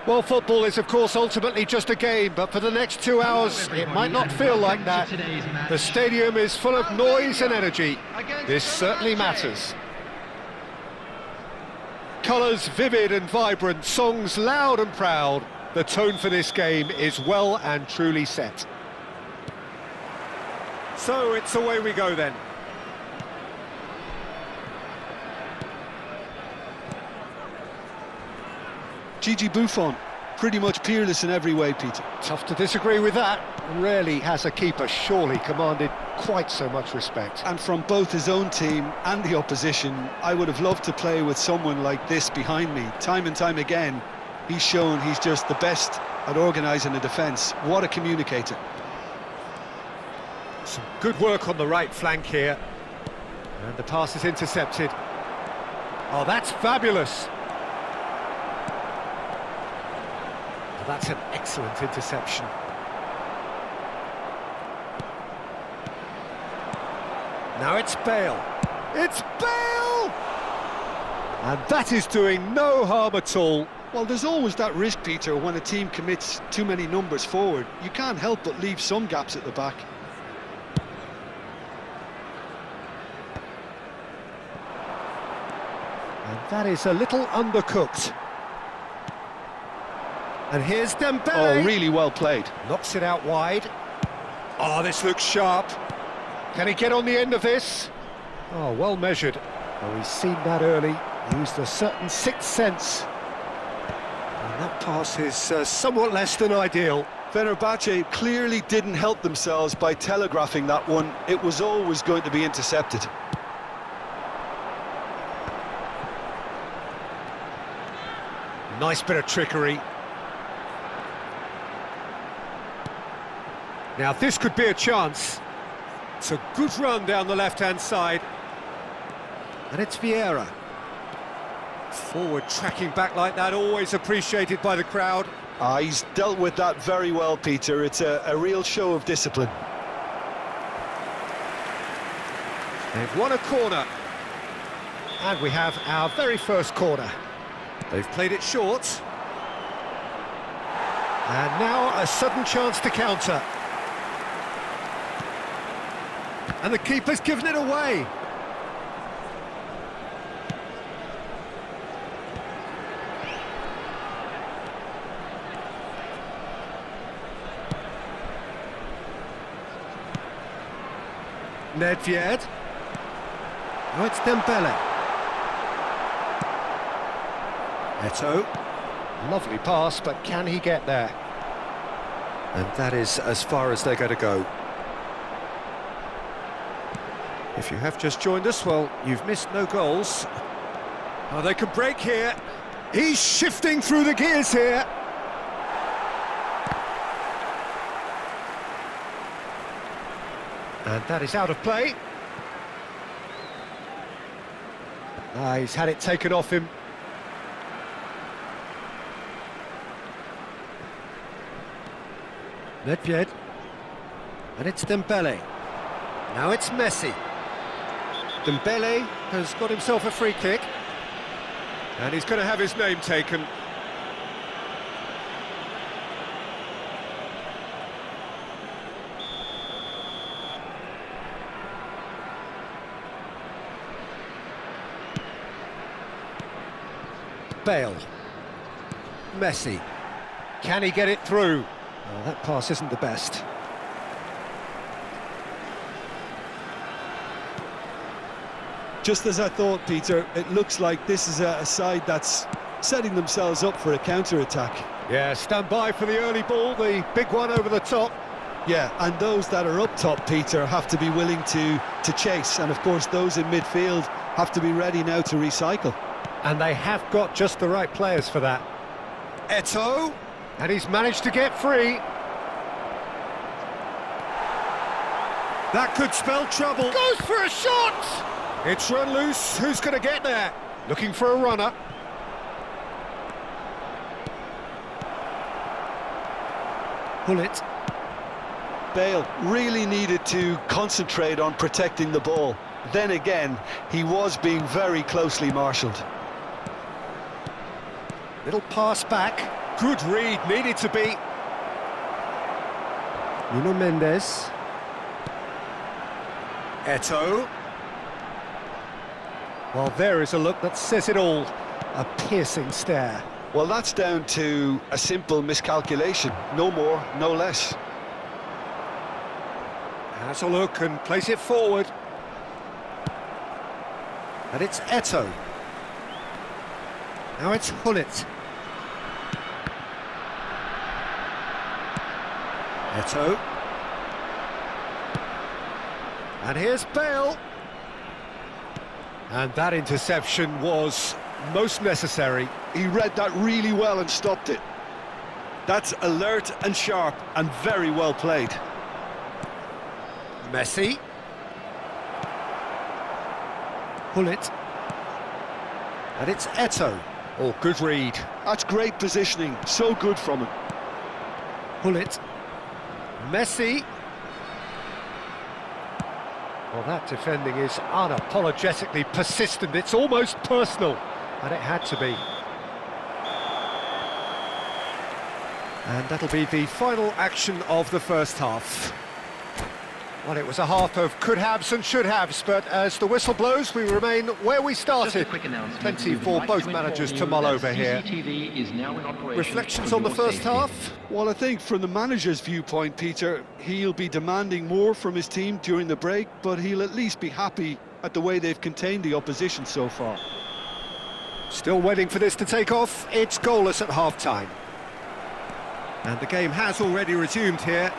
Well, football is, of course, ultimately just a game, but for the next 2 hours, it might not feel like that. The stadium is full of noise and energy. This certainly matters. Colours vivid and vibrant, songs loud and proud. The tone for this game is well and truly set. So it's away we go then. Gigi Buffon, pretty much peerless in every way, Peter. Tough to disagree with that. Rarely has a keeper surely commanded quite so much respect. And from both his own team and the opposition, I would have loved to play with someone like this behind me. Time and time again, he's shown he's just the best at organising a defence. What a communicator. Some good work on the right flank here. And the pass is intercepted. Oh, that's fabulous. That's an excellent interception. Now it's Bale. It's Bale! And that is doing no harm at all. Well, there's always that risk, Peter, when a team commits too many numbers forward. You can't help but leave some gaps at the back. And that is a little undercooked. And here's Dembele. Oh, really well played. Knocks it out wide. Oh, this looks sharp. Can he get on the end of this? Oh, well measured. Oh, he's seen that early. Used a certain sixth sense. And that pass is somewhat less than ideal. Fenerbahce clearly didn't help themselves by telegraphing that one. It was always going to be intercepted. Nice bit of trickery. Now this could be a chance. It's a good run down the left-hand side. And it's Vieira. Forward tracking back like that, always appreciated by the crowd. He's dealt with that very well, Peter. It's a real show of discipline. They've won a corner. And we have our very first corner. They've played it short. And now a sudden chance to counter. And the keeper's given it away. Nedved. Oh, it's Dembele. Eto'o. Lovely pass, but can he get there? And that is as far as they're going to go. If you have just joined us, well, you've missed no goals. Oh, they can break here. He's shifting through the gears here. And that is out of play. He's had it taken off him. Nedved. And it's Dembele. Now it's Messi. Dembele has got himself a free kick. And he's going to have his name taken. Bale. Messi. Can he get it through? Oh, that pass isn't the best. Just as I thought, Peter, it looks like this is a side that's setting themselves up for a counter-attack. Yeah, stand by for the early ball, the big one over the top. Yeah, and those that are up top, Peter, have to be willing to chase. And, of course, those in midfield have to be ready now to recycle. And they have got just the right players for that. Eto'o, and he's managed to get free. That could spell trouble. Goes for a shot! It's run loose. Who's going to get there? Looking for a runner. Bullet. Bale really needed to concentrate on protecting the ball. Then again, he was being very closely marshalled. Little pass back. good read, needed to be. Nuno Mendes. Eto'o. Well, there is a look that says it all. A piercing stare. Well, that's down to a simple miscalculation. No more, no less. Has a look and plays it forward. And it's Eto'o. Now it's Hullet. Eto'o. And here's Bale. And that interception was most necessary. He read that really well and stopped it. That's alert and sharp and very well played. Messi. Hullet. And it's Eto'o. Oh, good read. That's great positioning, so good from him. Hullet. Messi. Well, that defending is unapologetically persistent. It's almost personal, and it had to be. And that'll be the final action of the first half. Well, it was a half of could-haves and should-haves, but as the whistle blows, we remain where we started. Plenty for both managers to mull over here. Reflections on the first half? Well, I think from the manager's viewpoint, Peter, he'll be demanding more from his team during the break, but he'll at least be happy at the way they've contained the opposition so far. Still waiting for this to take off. It's goalless at half-time. And the game has already resumed here.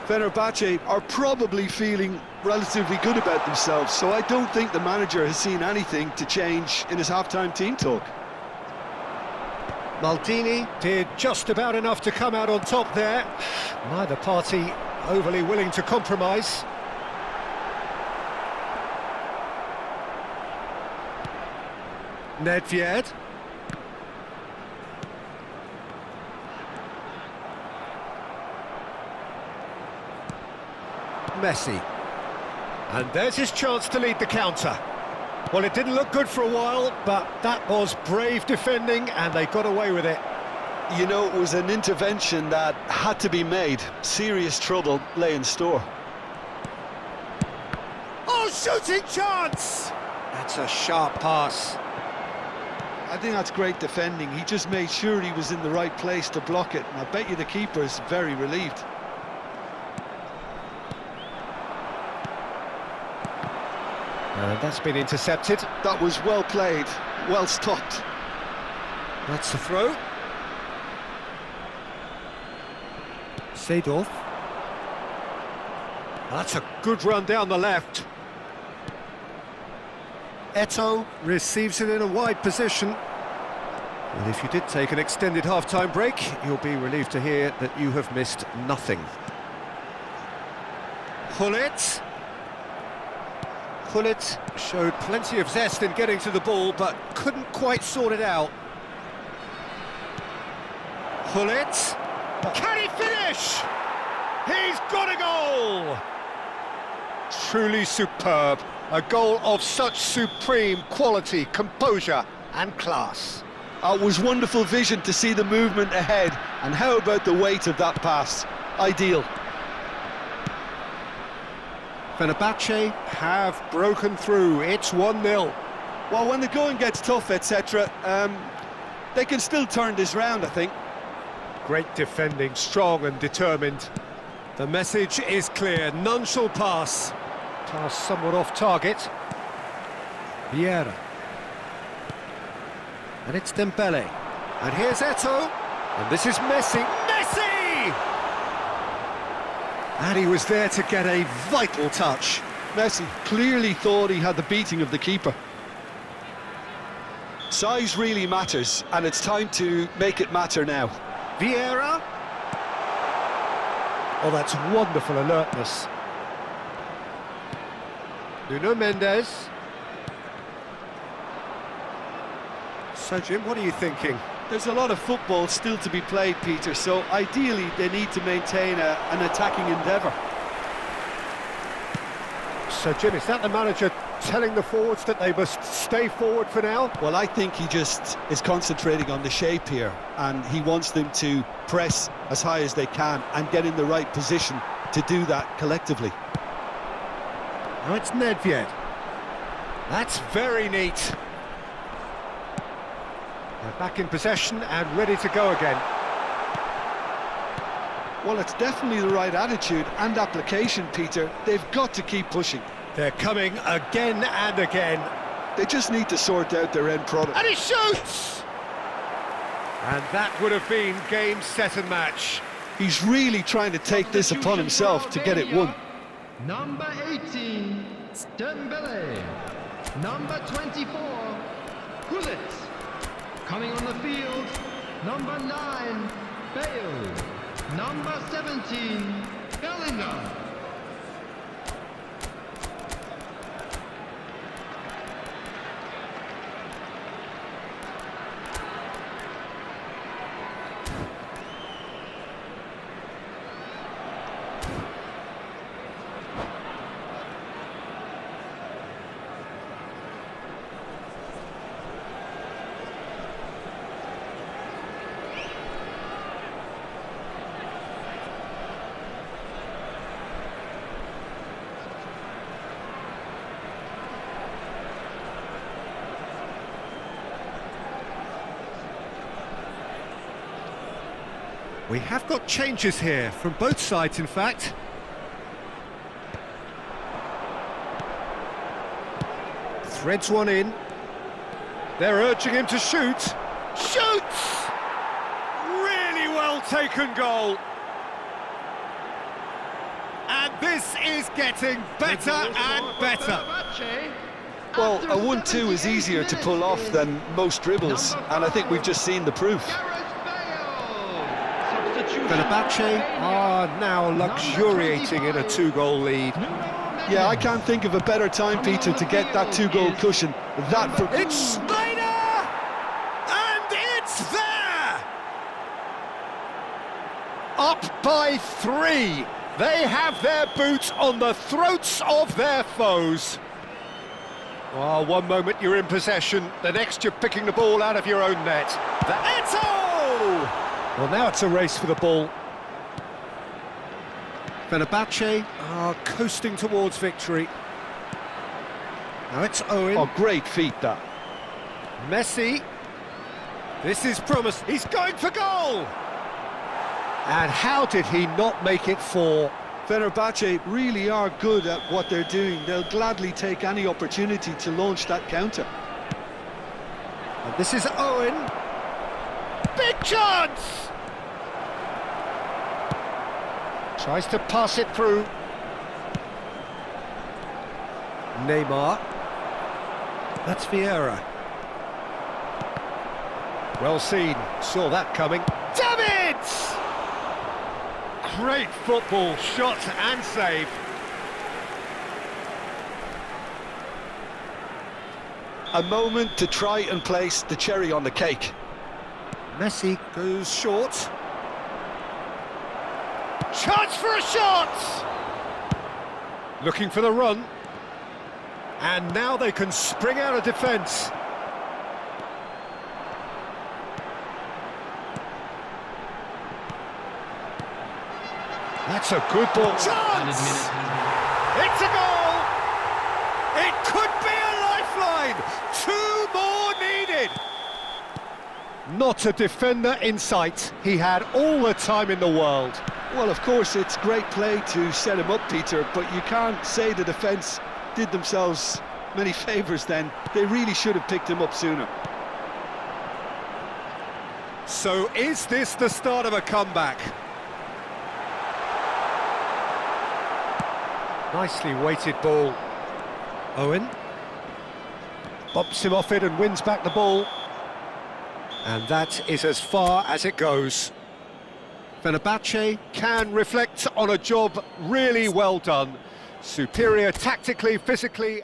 Fenerbahce are probably feeling relatively good about themselves, so I don't think the manager has seen anything to change in his half-time team talk. Maldini did just about enough to come out on top there. Neither party overly willing to compromise. Nedved. Messi. And there's his chance to lead the counter. Well, it didn't look good for a while, but that was brave defending, and they got away with it. You know, it was an intervention that had to be made. Serious trouble lay in store. Oh, shooting chance! That's a sharp pass. I think that's great defending. He just made sure he was in the right place to block it, and I bet you the keeper's very relieved. And that's been intercepted. That was well played, well stopped. That's the throw. Seedorf. That's a good run down the left. Eto'o receives it in a wide position. And if you did take an extended half-time break, you'll be relieved to hear that you have missed nothing. Hullet. Hullet showed plenty of zest in getting to the ball, but couldn't quite sort it out. Hullet. Can he finish? He's got a goal! Truly superb. A goal of such supreme quality, composure and class. It was wonderful vision to see the movement ahead, and how about the weight of that pass? Ideal. Fenerbahce have broken through. It's 1-0. Well, when the going gets tough, etc., they can still turn this round, I think. Great defending, strong and determined. The message is clear, none shall pass. Pass somewhat off target. Vieira. And it's Dembele. And here's Eto'o. And this is Messi. Messi! And he was there to get a vital touch. Messi clearly thought he had the beating of the keeper. Size really matters, and it's time to make it matter now. Vieira. Oh, that's wonderful alertness. Nuno Mendes. So, Jim, what are you thinking? There's a lot of football still to be played, Peter, so ideally they need to maintain an attacking endeavour. So, Jim, is that the manager telling the forwards that they must stay forward for now? Well, I think he just is concentrating on the shape here, and he wants them to press as high as they can and get in the right position to do that collectively. Now it's Nedved. That's very neat. They're back in possession and ready to go again. Well, it's definitely the right attitude and application, Peter. They've got to keep pushing. They're coming again and again. They just need to sort out their end product. And he shoots! And that would have been game, set and match. He's really trying to take this upon himself to get it won. Number 18, Dembele. Number 24, Gullit. Coming on the field, number 9, Bale. Number 17, Bellingham. We have got changes here, from both sides in fact. Threads one in. They're urging him to shoot. Shoots! Really well taken goal. And this is getting better and better. Well, a 1-2 is easier to pull off than most dribbles, and I think we've just seen the proof. Fenerbahce are now luxuriating in a 2-goal lead. Yeah, I can't think of a better time, Peter, to get that 2-goal cushion. That for... It's Snyder! And it's there! Up by 3. They have their boots on the throats of their foes. Oh, one moment you're in possession, the next you're picking the ball out of your own net. The Eto'o! Well, now it's a race for the ball. Fenerbahce are coasting towards victory. Now it's Owen. Oh, great feat, that. Messi. This is promise. He's going for goal! And how did he not make it 4? Fenerbahce really are good at what they're doing. They'll gladly take any opportunity to launch that counter. And this is Owen. Big chance! Tries to pass it through. Neymar. That's Vieira. Well seen. Saw that coming. Damn it! Great football, shot and save. A moment to try and place the cherry on the cake. Messi goes short. Chance for a shot! Looking for the run. And now they can spring out of defence. That's a good ball. Chance! It's a goal! It could be a lifeline! 2 more needed! Not a defender in sight. He had all the time in the world. Well, of course, it's great play to set him up, Peter, but you can't say the defence did themselves many favours then. They really should have picked him up sooner. So is this the start of a comeback? Nicely weighted ball. Owen bumps him off it and wins back the ball. And that is as far as it goes. Fenerbahce can reflect on a job really well done. Superior tactically, physically.